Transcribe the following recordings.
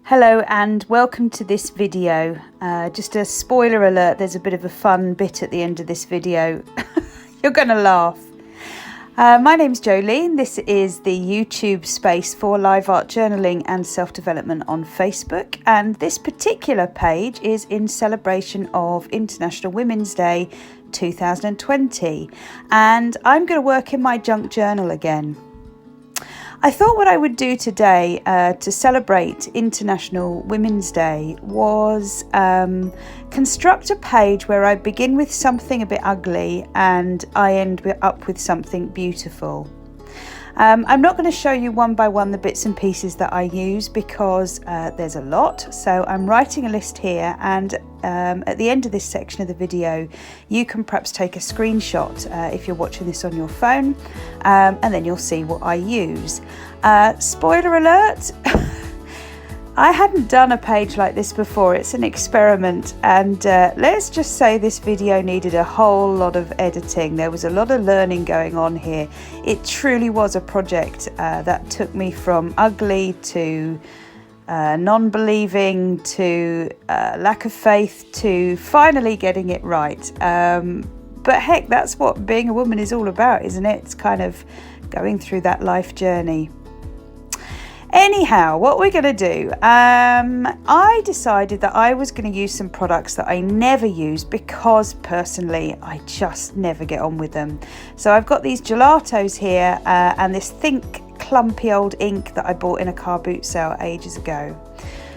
Hello and welcome to this video. Just a spoiler alert, there's a bit of a fun bit at the end of this video. You're gonna laugh. My name's Jolene. This is the YouTube space for live art journaling and self-development on Facebook, and this particular page is in celebration of International Women's Day 2020, and I'm going to work in my junk journal again. I thought what I would do today to celebrate International Women's Day was construct a page where I begin with something a bit ugly and I end up with something beautiful. I'm not going to show you one by one the bits and pieces that I use because there's a lot, so I'm writing a list here, and at the end of this section of the video you can perhaps take a screenshot if you're watching this on your phone, and then you'll see what I use. Spoiler alert, I hadn't done a page like this before. It's an experiment, and let's just say this video needed a whole lot of editing. There was a lot of learning going on here. It truly was a project that took me from ugly to non-believing to lack of faith to finally getting it right. But heck, that's what being a woman is all about, isn't it? It's kind of going through that life journey. Anyhow, what we're going to do, I decided that I was going to use some products that I never use because personally I just never get on with them. So I've got these gelatos here and this Think clumpy old ink that I bought in a car boot sale ages ago.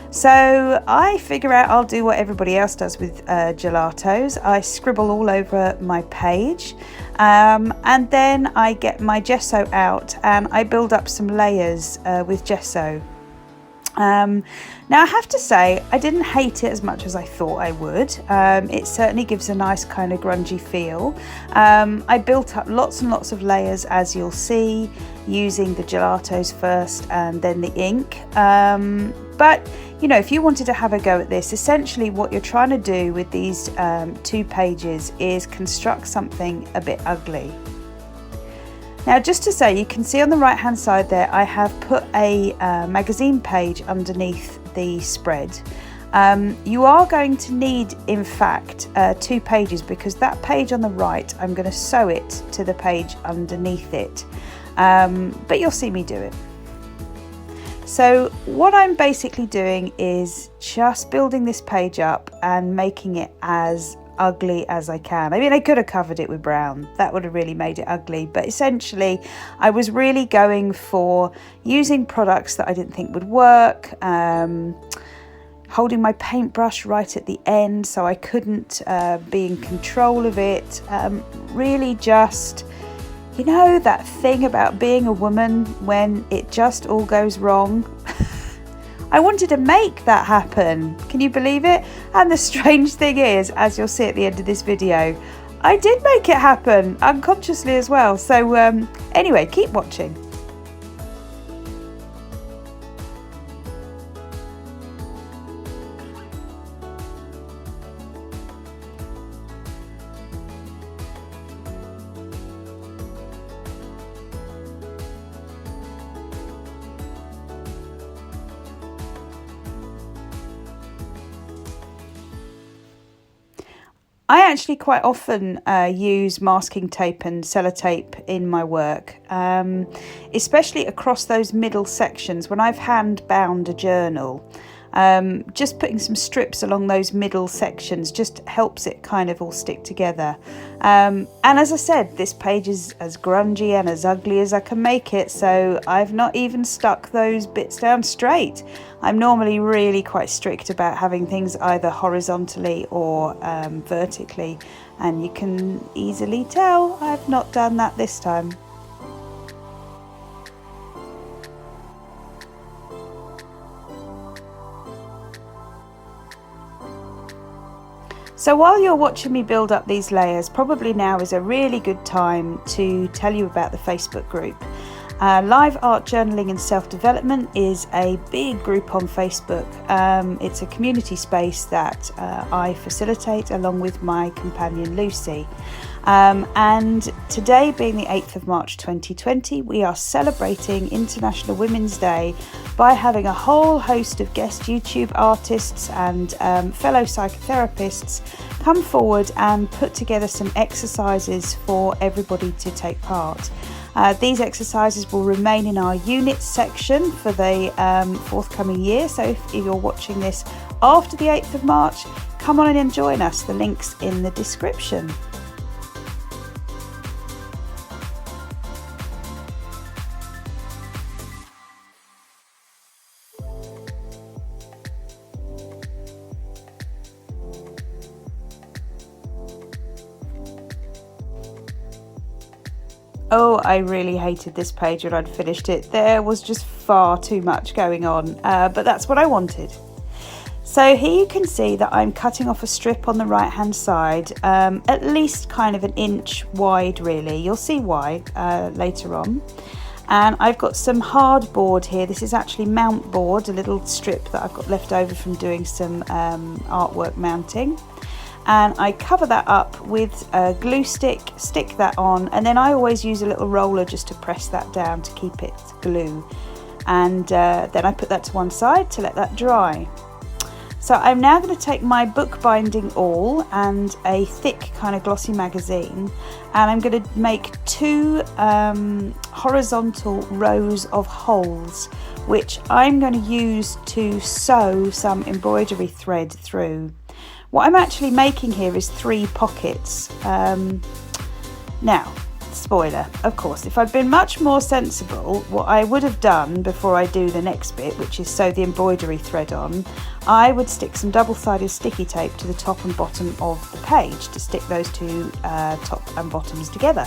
So I figure out I'll do what everybody else does with gelatos. I scribble all over my page, and then I get my gesso out and I build up some layers with gesso. Now I have to say I didn't hate it as much as I thought I would. It certainly gives a nice kind of grungy feel. I built up lots and lots of layers, as you'll see, using the gelatos first and then the ink. But you know, if you wanted to have a go at this, essentially what you're trying to do with these 2 pages is construct something a bit ugly. Now, just to say, you can see on the right hand side there I have put a magazine page underneath the spread. You are going to need, in fact, 2 pages, because that page on the right I'm going to sew it to the page underneath it, but you'll see me do it. So what I'm basically doing is just building this page up and making it as ugly as I can. I mean, I could have covered it with brown, that would have really made it ugly, but essentially I was really going for using products that I didn't think would work, holding my paintbrush right at the end so I couldn't be in control of it, really just, you know, that thing about being a woman when it just all goes wrong. I wanted to make that happen. Can you believe it? And the strange thing is, as you'll see at the end of this video, I did make it happen unconsciously as well. So anyway, keep watching. I actually quite often use masking tape and sellotape in my work, especially across those middle sections when I've hand bound a journal. Just putting some strips along those middle sections just helps it kind of all stick together. And as I said, this page is as grungy and as ugly as I can make it, so I've not even stuck those bits down straight. I'm normally really quite strict about having things either horizontally or vertically, and you can easily tell I've not done that this time. So while you're watching me build up these layers, probably now is a really good time to tell you about the Facebook group. Live Art Journaling and Self-Development is a big group on Facebook. It's a community space that I facilitate along with my companion Lucy. And today being the 8th of March 2020, we are celebrating International Women's Day by having a whole host of guest YouTube artists and fellow psychotherapists come forward and put together some exercises for everybody to take part. These exercises will remain in our units section for the forthcoming year, so if you're watching this after the 8th of March, come on in and join us. The link's in the description. Oh, I really hated this page when I'd finished it. There was just far too much going on, but that's what I wanted. So here you can see that I'm cutting off a strip on the right hand side, at least kind of an inch wide really. You'll see why later on. And I've got some hardboard here. This is actually mount board, a little strip that I've got left over from doing some artwork mounting. And I cover that up with a glue stick that on, and then I always use a little roller just to press that down to keep it glue. And then I put that to one side to let that dry. So I'm now going to take my bookbinding awl and a thick kind of glossy magazine, and I'm going to make two horizontal rows of holes, which I'm going to use to sew some embroidery thread through. What I'm actually making here is 3 pockets. Now, spoiler, of course, if I'd been much more sensible, what I would have done before I do the next bit, which is sew the embroidery thread on, I would stick some double-sided sticky tape to the top and bottom of the page to stick those two top and bottoms together.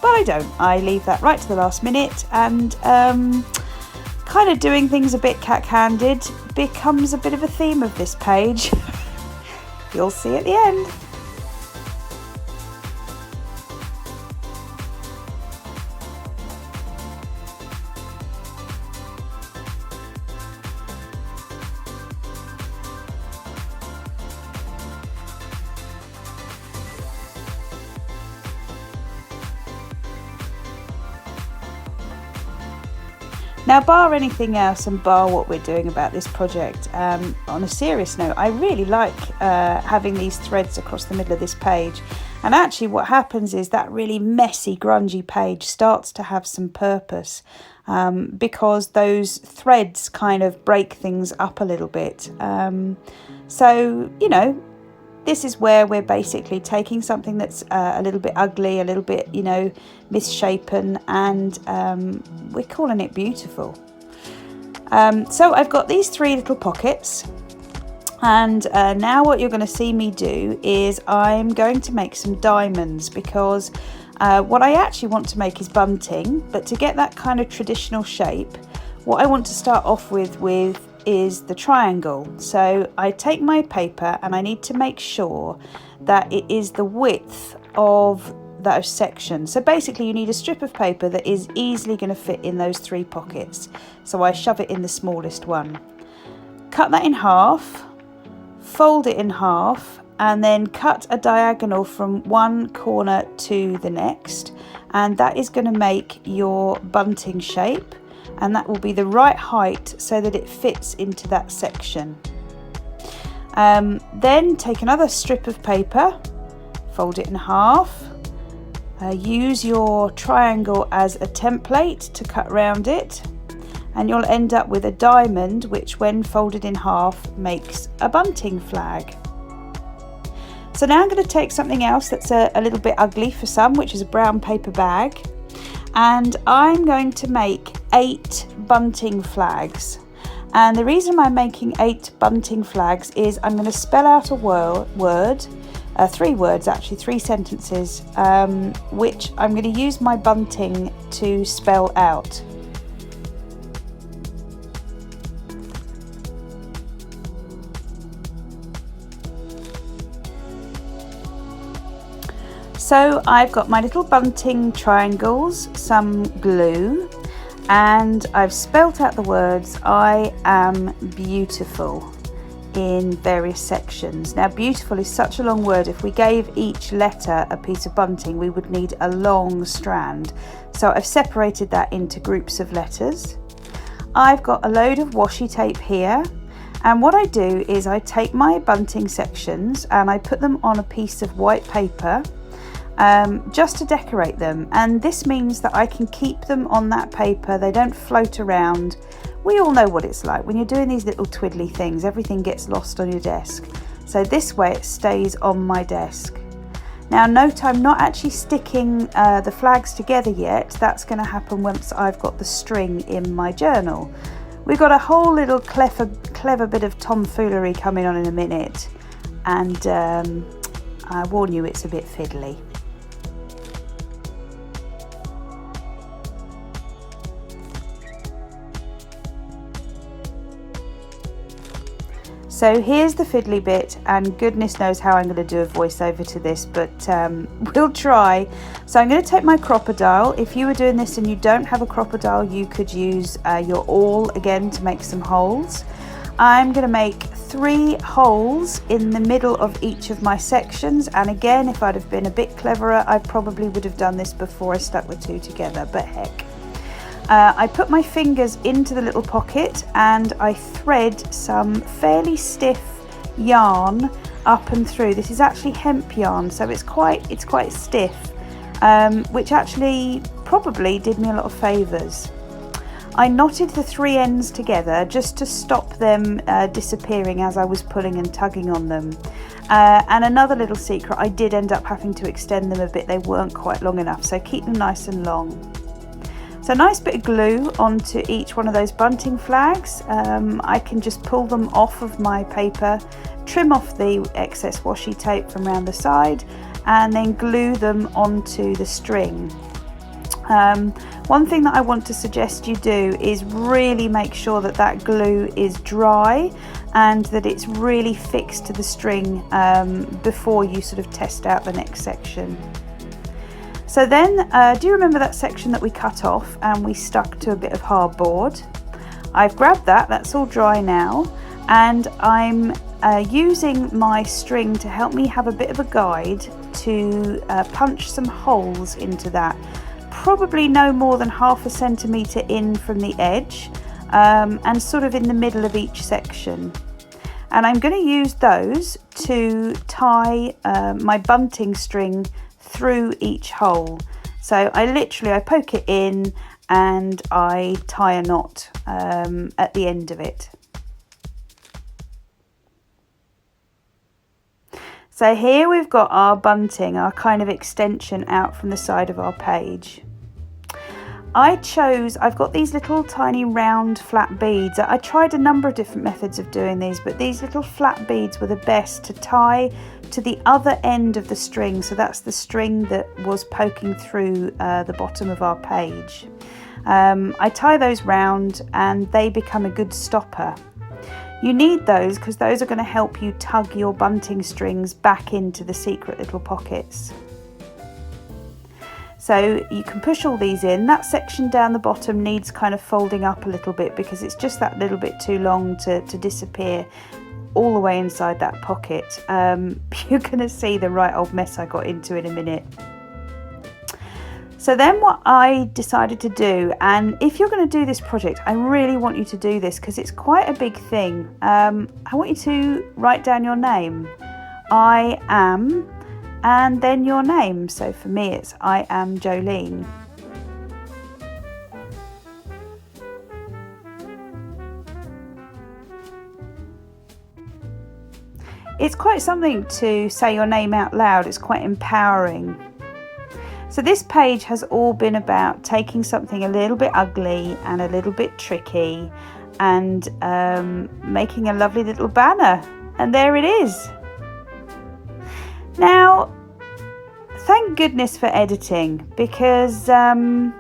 But I don't. I leave that right to the last minute, and kind of doing things a bit cack-handed becomes a bit of a theme of this page. You'll see at the end. Now, bar anything else and bar what we're doing about this project, on a serious note, I really like having these threads across the middle of this page. And actually what happens is that really messy, grungy page starts to have some purpose, because those threads kind of break things up a little bit. So, you know, this is where we're basically taking something that's a little bit ugly, a little bit, you know, misshapen, and we're calling it beautiful. So I've got these 3 little pockets, and now what you're going to see me do is I'm going to make some diamonds, because what I actually want to make is bunting, but to get that kind of traditional shape, what I want to start off with is the triangle. So I take my paper and I need to make sure that it is the width of those sections. So basically you need a strip of paper that is easily going to fit in those 3 pockets. So I shove it in the smallest one. Cut that in half, fold it in half, and then cut a diagonal from one corner to the next, and that is going to make your bunting shape. And that will be the right height so that it fits into that section. Then take another strip of paper, fold it in half, use your triangle as a template to cut around it, and you'll end up with a diamond, which when folded in half makes a bunting flag. So now I'm going to take something else that's a little bit ugly for some, which is a brown paper bag. And I'm going to make 8 bunting flags. And the reason I'm making 8 bunting flags is I'm going to spell out a word, 3 words actually, 3 sentences, which I'm going to use my bunting to spell out. So I've got my little bunting triangles, some glue, and I've spelt out the words "I am beautiful" in various sections. Now, beautiful is such a long word. If we gave each letter a piece of bunting, we would need a long strand. So I've separated that into groups of letters. I've got a load of washi tape here, and what I do is I take my bunting sections and I put them on a piece of white paper just to decorate them, and this means that I can keep them on that paper. They don't float around. We all know what it's like when you're doing these little twiddly things, everything gets lost on your desk. So this way it stays on my desk. Now note, I'm not actually sticking the flags together yet. That's going to happen once I've got the string in my journal. We've got a whole little clever bit of tomfoolery coming on in a minute, and I warn you, it's a bit fiddly. So here's the fiddly bit, and goodness knows how I'm going to do a voiceover to this, but we'll try. So I'm going to take my crocodile. If you were doing this and you don't have a crocodile, you could use your awl again to make some holes. I'm going to make 3 holes in the middle of each of my sections, and again, if I'd have been a bit cleverer, I probably would have done this before I stuck the 2 together, but heck. I put my fingers into the little pocket and I thread some fairly stiff yarn up and through. This is actually hemp yarn, so it's quite stiff, which actually probably did me a lot of favours. I knotted the 3 ends together just to stop them disappearing as I was pulling and tugging on them. And another little secret, I did end up having to extend them a bit. They weren't quite long enough, so keep them nice and long. So a nice bit of glue onto each one of those bunting flags. I can just pull them off of my paper, trim off the excess washi tape from around the side, and then glue them onto the string. One thing that I want to suggest you do is really make sure that that glue is dry and that it's really fixed to the string before you sort of test out the next section. So then, do you remember that section that we cut off and we stuck to a bit of hardboard? I've grabbed that, that's all dry now, and I'm using my string to help me have a bit of a guide to punch some holes into that. Probably no more than 1/2 centimetre in from the edge, and sort of in the middle of each section. And I'm going to use those to tie my bunting string through each hole. So I poke it in and I tie a knot at the end of it. So here we've got our bunting, our kind of extension out from the side of our page. I've got these little tiny round flat beads. I tried a number of different methods of doing these, but these little flat beads were the best to tie to the other end of the string. So that's the string that was poking through the bottom of our page. I tie those round and they become a good stopper. You need those because those are going to help you tug your bunting strings back into the secret little pockets. So you can push all these in. That section down the bottom needs kind of folding up a little bit because it's just that little bit too long to disappear all the way inside that pocket. You're going to see the right old mess I got into in a minute. So then what I decided to do, and if you're going to do this project, I really want you to do this because it's quite a big thing. I want you to write down your name. I am, and then your name. So for me it's I am Jolene. It's quite something to say your name out loud. It's quite empowering. So this page has all been about taking something a little bit ugly and a little bit tricky and making a lovely little banner, and there it is. Now, thank goodness for editing because, well,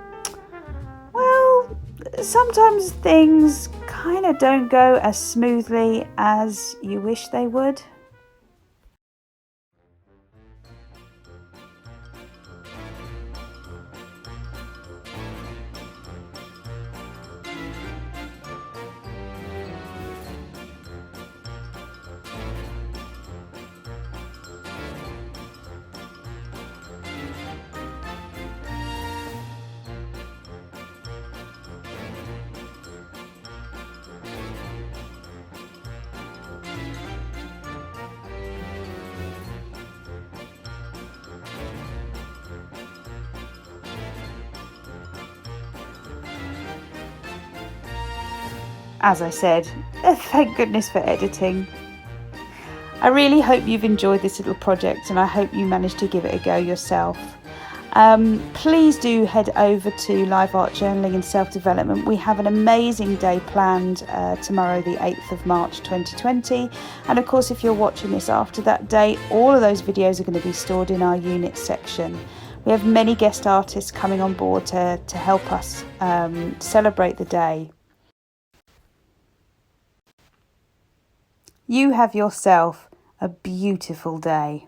sometimes things kind of don't go as smoothly as you wish they would. as I said, thank goodness for editing. I really hope you've enjoyed this little project, and I hope you managed to give it a go yourself. Please do head over to Live Art Journaling and Self-Development. We have an amazing day planned tomorrow, the 8th of March 2020. And of course, if you're watching this after that date, all of those videos are going to be stored in our units section. We have many guest artists coming on board to help us celebrate the day. You have yourself a beautiful day.